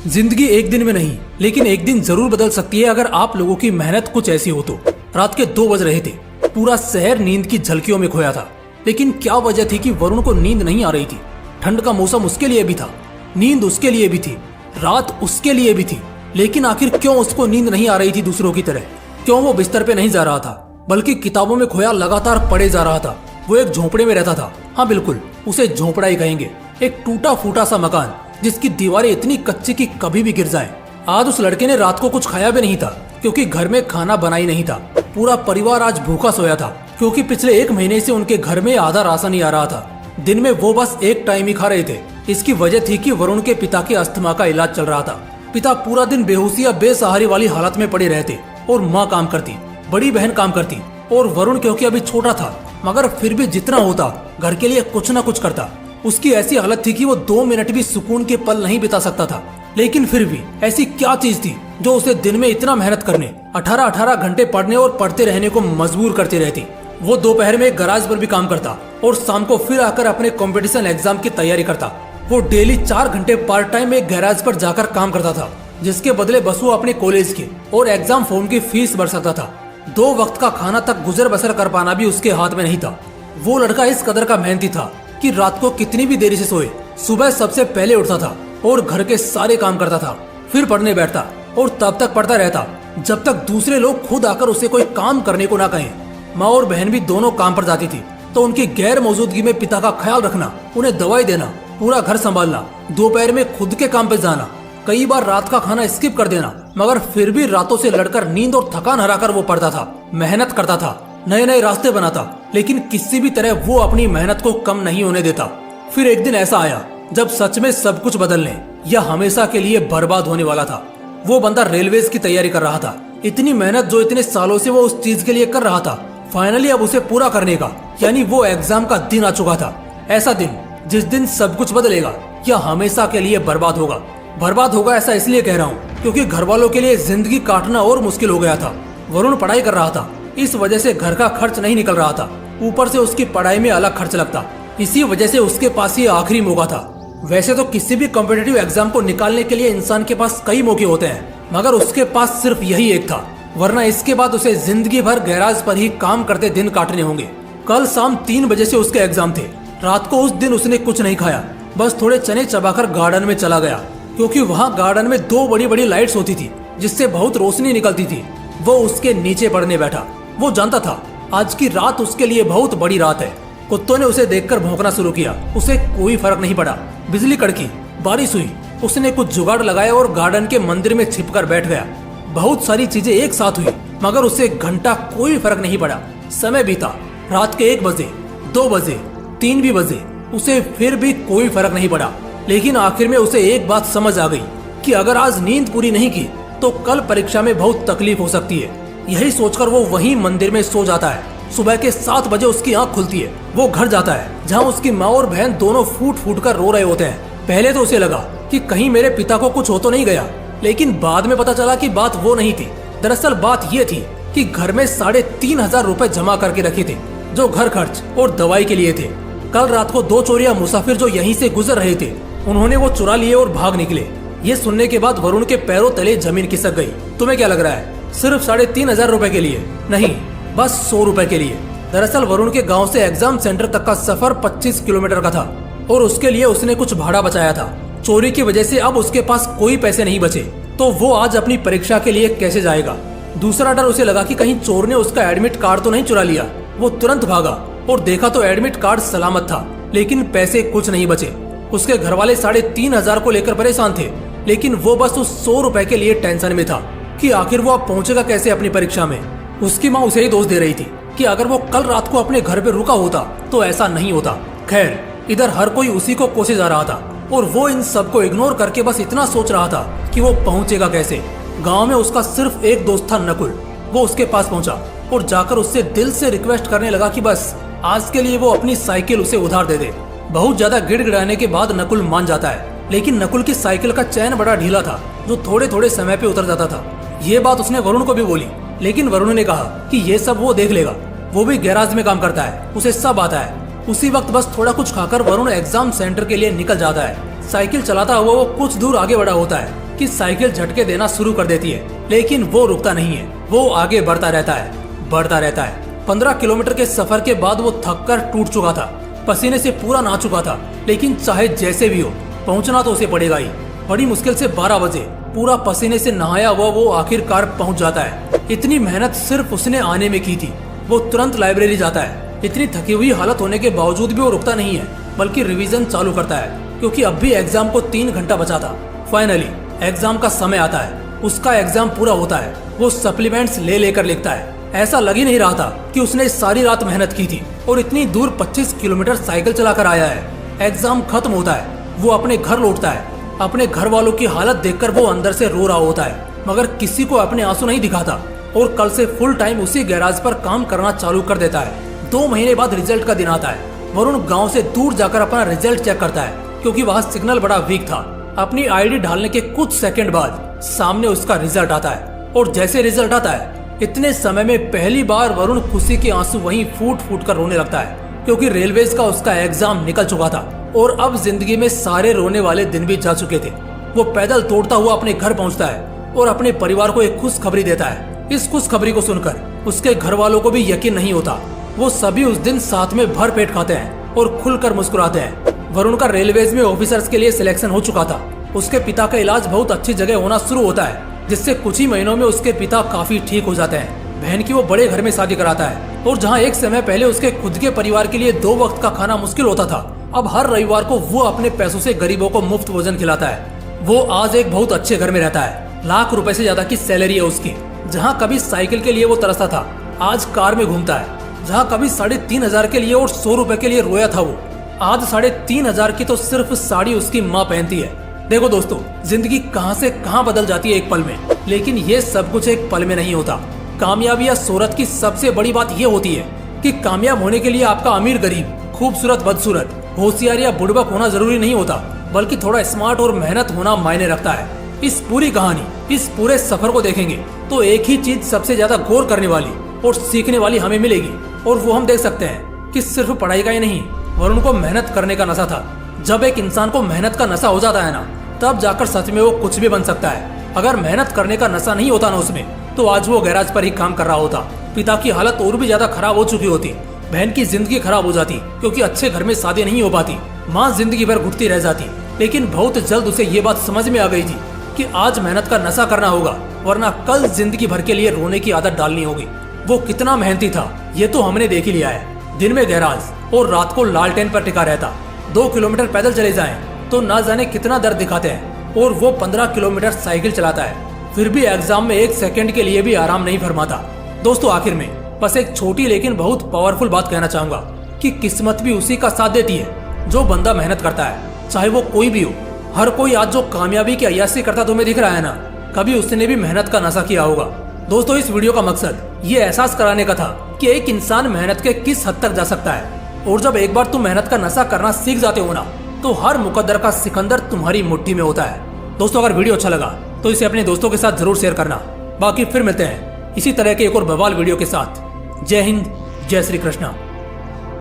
जिंदगी एक दिन में नहीं, लेकिन एक दिन जरूर बदल सकती है अगर आप लोगों की मेहनत कुछ ऐसी हो तो। रात के 2 बज रहे थे। पूरा शहर नींद की झलकियों में खोया था। लेकिन क्या वजह थी कि वरुण को नींद नहीं आ रही थी। ठंड का मौसम उसके लिए भी था, नींद उसके लिए भी थी, रात उसके लिए भी थी। लेकिन आखिर क्यों उसको नींद नहीं आ रही थी दूसरों की तरह? क्यों वो बिस्तर पे नहीं जा रहा था, बल्कि किताबों में खोया लगातार पढ़े जा रहा था? वो एक झोंपड़े में रहता था। हाँ बिल्कुल, उसे झोंपड़ा ही कहेंगे। एक टूटा फूटा सा मकान जिसकी दीवारें इतनी कच्ची कि कभी भी गिर जाए। आज उस लड़के ने रात को कुछ खाया भी नहीं था, क्योंकि घर में खाना बना ही नहीं था। पूरा परिवार आज भूखा सोया था, क्योंकि पिछले 1 महीने से उनके घर में आधा राशन ही आ रहा था। दिन में वो बस एक टाइम ही खा रहे थे। इसकी वजह थी कि वरुण के पिता के अस्थमा का इलाज चल रहा था। पिता पूरा दिन बेहोशी या बेसहारी वाली हालत में पड़े रहते और माँ काम करती, बड़ी बहन काम करती, और वरुण क्योंकि अभी छोटा था, मगर फिर भी जितना होता घर के लिए कुछ न कुछ करता। उसकी ऐसी हालत थी कि वो 2 मिनट भी सुकून के पल नहीं बिता सकता था। लेकिन फिर भी ऐसी क्या चीज थी जो उसे दिन में इतना मेहनत करने, 18-18 घंटे पढ़ने और पढ़ते रहने को मजबूर करती रहती? वो दोपहर में गैराज पर भी काम करता और शाम को फिर आकर अपने कंपटीशन एग्जाम की तैयारी करता। वो डेली 4 घंटे पार्ट टाइम में गैराज पर जाकर काम करता था, जिसके बदले बस वो अपने कॉलेज के और एग्जाम फॉर्म की फीस भर सकता था। 2 वक्त का खाना तक गुजर बसर कर पाना भी उसके हाथ में नहीं था। वो लड़का इस कदर का मेहनती था कि रात को कितनी भी देरी से सोए, सुबह सबसे पहले उठता था और घर के सारे काम करता था, फिर पढ़ने बैठता और तब तक पढ़ता रहता जब तक दूसरे लोग खुद आकर उसे कोई काम करने को ना कहें। माँ और बहन भी दोनों काम पर जाती थी, तो उनकी गैर मौजूदगी में पिता का ख्याल रखना, उन्हें दवाई देना, पूरा घर संभालना, दोपहर में खुद के काम पे जाना, कई बार रात का खाना स्किप कर देना, मगर फिर भी रातों से लड़कर नींद और थकान हराकर वो पढ़ता था, मेहनत करता था, नए नए रास्ते बनाता, लेकिन किसी भी तरह वो अपनी मेहनत को कम नहीं होने देता। फिर एक दिन ऐसा आया जब सच में सब कुछ बदलने या हमेशा के लिए बर्बाद होने वाला था। वो बंदा रेलवेज की तैयारी कर रहा था। इतनी मेहनत जो इतने सालों से वो उस चीज के लिए कर रहा था, फाइनली अब उसे पूरा करने का, यानी वो एग्जाम का दिन आ चुका था। ऐसा दिन जिस दिन सब कुछ बदलेगा या हमेशा के लिए बर्बाद होगा। बर्बाद होगा ऐसा इसलिए कह रहा हूँ क्योंकि घर वालों के लिए जिंदगी काटना और मुश्किल हो गया था। वरुण पढ़ाई कर रहा था, इस वजह से घर का खर्च नहीं निकल रहा था। ऊपर से उसकी पढ़ाई में अलग खर्च लगता। इसी वजह से उसके पास ये आखिरी मौका था। वैसे तो किसी भी कॉम्पिटिटिव एग्जाम को निकालने के लिए इंसान के पास कई मौके होते हैं, मगर उसके पास सिर्फ यही एक था, वरना इसके बाद उसे जिंदगी भर गैराज पर ही काम करते दिन काटने होंगे। कल शाम 3 बजे से उसके एग्जाम थे। रात को उस दिन उसने कुछ नहीं खाया, बस थोड़े चने चबाकर गार्डन में चला गया, क्योंकि वहाँ गार्डन में 2 बड़ी बड़ी लाइट्स होती थी जिससे बहुत रोशनी निकलती थी। वो उसके नीचे पढ़ने बैठा। वो जानता था आज की रात उसके लिए बहुत बड़ी रात है। कुत्तों ने उसे देखकर भौंकना शुरू किया, उसे कोई फर्क नहीं पड़ा। बिजली कड़की, बारिश हुई, उसने कुछ जुगाड़ लगाया और गार्डन के मंदिर में छिपकर बैठ गया। बहुत सारी चीजें एक साथ हुई, मगर उसे घंटा कोई फर्क नहीं पड़ा। समय बीता, रात के 1 बजे, 2 बजे, 3 भी बजे, उसे फिर भी कोई फर्क नहीं पड़ा। लेकिन आखिर में उसे एक बात समझ आ गई कि अगर आज नींद पूरी नहीं की तो कल परीक्षा में बहुत तकलीफ हो सकती है। यही सोचकर वो वहीं मंदिर में सो जाता है। सुबह के 7 बजे उसकी आंख खुलती है। वो घर जाता है जहाँ उसकी माँ और बहन दोनों फूट फूट कर रो रहे होते हैं। पहले तो उसे लगा कि कहीं मेरे पिता को कुछ हो तो नहीं गया, लेकिन बाद में पता चला कि बात वो नहीं थी। दरअसल बात ये थी कि घर में 3,500 रुपए जमा करके रखे थे, जो घर खर्च और दवाई के लिए थे। कल रात को 2 चोरिया मुसाफिर जो यहीं से गुजर रहे थे, उन्होंने वो चुरा लिए और भाग निकले। ये सुनने के बाद वरुण के पैरों तले जमीन खिसक गई। तुम्हें क्या लग रहा है? सिर्फ 3,500 रुपए के लिए? नहीं, बस 100 रुपए के लिए। दरअसल वरुण के गांव से एग्जाम सेंटर तक का सफर 25 किलोमीटर का था और उसके लिए उसने कुछ भाड़ा बचाया था। चोरी की वजह से अब उसके पास कोई पैसे नहीं बचे, तो वो आज अपनी परीक्षा के लिए कैसे जाएगा? दूसरा डर उसे लगा कि कहीं चोर ने उसका एडमिट कार्ड तो नहीं चुरा लिया। वो तुरंत भागा और देखा तो एडमिट कार्ड सलामत था, लेकिन पैसे कुछ नहीं बचे। उसके घर वाले 3,500 को लेकर परेशान थे, लेकिन वो बस उस 100 रुपए के लिए टेंशन में था कि आखिर वो अब पहुंचेगा कैसे अपनी परीक्षा में। उसकी माँ उसे ही दोष दे रही थी कि अगर वो कल रात को अपने घर पे रुका होता तो ऐसा नहीं होता। खैर, इधर हर कोई उसी को कोसे जा रहा था और वो इन सबको इग्नोर करके बस इतना सोच रहा था कि वो पहुंचेगा कैसे। गांव में उसका सिर्फ एक दोस्त था, नकुल। वो उसके पास पहुंचा और जाकर उससे दिल से रिक्वेस्ट करने लगा कि बस आज के लिए वो अपनी साइकिल उसे उधार दे दे। बहुत ज्यादा गिड़गिड़ाने के बाद नकुल मान जाता है, लेकिन नकुल की साइकिल का चैन बड़ा ढीला था, जो थोड़े थोड़े समय पे उतर जाता था। ये बात उसने वरुण को भी बोली, लेकिन वरुण ने कहा कि ये सब वो देख लेगा, वो भी गैराज में काम करता है, उसे सब आता है। उसी वक्त बस थोड़ा कुछ खाकर वरुण एग्जाम सेंटर के लिए निकल जाता है। साइकिल चलाता हुआ वो कुछ दूर आगे बढ़ा होता है कि साइकिल झटके देना शुरू कर देती है, लेकिन वो रुकता नहीं है। वो आगे बढ़ता रहता है। 15 किलोमीटर के सफर के बाद वो थक कर टूट चुका था, पसीने से पूरा नहा चुका था, लेकिन चाहे जैसे भी हो पहुंचना तो उसे पड़ेगा ही। बड़ी मुश्किल से 12 बजे पूरा पसीने से नहाया हुआ वो आखिरकार पहुंच जाता है। इतनी मेहनत सिर्फ उसने आने में की थी। वो तुरंत लाइब्रेरी जाता है। इतनी थकी हुई हालत होने के बावजूद भी वो रुकता नहीं है, बल्कि रिवीजन चालू करता है, क्योंकि अब भी एग्जाम को 3 घंटा बचा था। फाइनली एग्जाम का समय आता है। उसका एग्जाम पूरा होता है। वो सप्लीमेंट्स लेकर लिखता है। ऐसा लग ही नहीं रहा था कि उसने सारी रात मेहनत की थी और इतनी दूर 25 किलोमीटर साइकिल चलाकर आया है। एग्जाम खत्म होता है। वो अपने घर लौटता है। अपने घर वालों की हालत देखकर वो अंदर से रो रहा होता है, मगर किसी को अपने आंसू नहीं दिखाता और कल से फुल टाइम उसी गैराज पर काम करना चालू कर देता है। 2 महीने बाद रिजल्ट का दिन आता है। वरुण गाँव से दूर जाकर अपना रिजल्ट चेक करता है, क्योंकि वहाँ सिग्नल बड़ा वीक था। अपनी आईडी डालने के कुछ सेकंड बाद सामने उसका रिजल्ट आता है और जैसे रिजल्ट आता है, इतने समय में पहली बार वरुण खुशी के आंसू वहीं फूट फूट कर रोने लगता है, क्योंकि रेलवेज का उसका एग्जाम निकल चुका था और अब जिंदगी में सारे रोने वाले दिन भी जा चुके थे। वो पैदल तोड़ता हुआ अपने घर पहुंचता है और अपने परिवार को एक खुशखबरी देता है। इस खुशखबरी को सुनकर उसके घर वालों को भी यकीन नहीं होता। वो सभी उस दिन साथ में भर पेट खाते हैं और खुलकर मुस्कुराते हैं। वरुण का रेलवेज में ऑफिसर्स के लिए सिलेक्शन हो चुका था। उसके पिता का इलाज बहुत अच्छी जगह होना शुरू होता है, जिससे कुछ ही महीनों में उसके पिता काफी ठीक हो जाते हैं। बहन की वो बड़े घर में शादी कराता है और जहाँ एक समय पहले उसके खुद के परिवार के लिए 2 वक्त का खाना मुश्किल होता था, अब हर रविवार को वो अपने पैसों से गरीबों को मुफ्त भोजन खिलाता है। वो आज एक बहुत अच्छे घर में रहता है। लाख रुपए से ज्यादा की सैलरी है उसकी। जहाँ कभी साइकिल के लिए वो तरसता था, आज कार में घूमता है। जहाँ कभी 3,500 के लिए और 100 रुपए के लिए रोया था, वो आज 3,500 की तो सिर्फ साड़ी उसकी माँ पहनती है। देखो दोस्तों, जिंदगी कहां से कहां बदल जाती है एक पल में, लेकिन ये सब कुछ एक पल में नहीं होता। कामयाबी या शोहरत की सबसे बड़ी बात ये होती है कि कामयाब होने के लिए आपका अमीर गरीब, खूबसूरत बदसूरत, होशियार या बुड़बक होना जरूरी नहीं होता, बल्कि थोड़ा स्मार्ट और मेहनत होना मायने रखता है। इस पूरी कहानी, इस पूरे सफर को देखेंगे तो एक ही चीज सबसे ज्यादा गौर करने वाली और सीखने वाली हमें मिलेगी, और वो हम देख सकते हैं कि सिर्फ पढ़ाई का ही नहीं, वरुण को मेहनत करने का नशा था। जब एक इंसान को मेहनत का नशा हो जाता है ना, तब जाकर सच में वो कुछ भी बन सकता है। अगर मेहनत करने का नशा नहीं होता ना उसमें, तो आज वो गैराज पर ही काम कर रहा होता। पिता की हालत और भी ज्यादा खराब हो चुकी होती। बहन की जिंदगी खराब हो जाती, क्योंकि अच्छे घर में शादी नहीं हो पाती। माँ जिंदगी भर घुटती रह जाती। लेकिन बहुत जल्द उसे ये बात समझ में आ गई थी कि आज मेहनत का नशा करना होगा, वरना कल जिंदगी भर के लिए रोने की आदत डालनी होगी। वो कितना मेहनती था ये तो हमने देख ही लिया है। दिन में गैराज और रात को लालटेन पर टिका रहता। 2 किलोमीटर पैदल चले जाएं तो ना जाने कितना दर्द दिखाते हैं, और वो 15 किलोमीटर साइकिल चलाता है, फिर भी एग्जाम में 1 सेकंड के लिए भी आराम नहीं फरमाता। दोस्तों, आखिर में बस एक छोटी लेकिन बहुत पावरफुल बात कहना चाहूंगा कि किस्मत भी उसी का साथ देती है जो बंदा मेहनत करता है, चाहे वो कोई भी हो। हर कोई आज जो कामयाबी की अय्याशी करता तुम्हें दिख रहा है ना, कभी उसने भी मेहनत का नशा किया होगा। दोस्तों, इस वीडियो का मकसद ये एहसास कराने का था कि एक इंसान मेहनत के किस हद तक जा सकता है, और जब एक बार तुम मेहनत का नशा करना सीख जाते हो ना, तो हर मुकद्दर का सिकंदर तुम्हारी मुट्ठी में होता है। दोस्तों, अगर वीडियो अच्छा लगा तो इसे अपने दोस्तों के साथ जरूर शेयर करना। बाकी फिर मिलते हैं इसी तरह के एक और बवाल वीडियो के साथ। जय हिंद, जय श्री कृष्णा।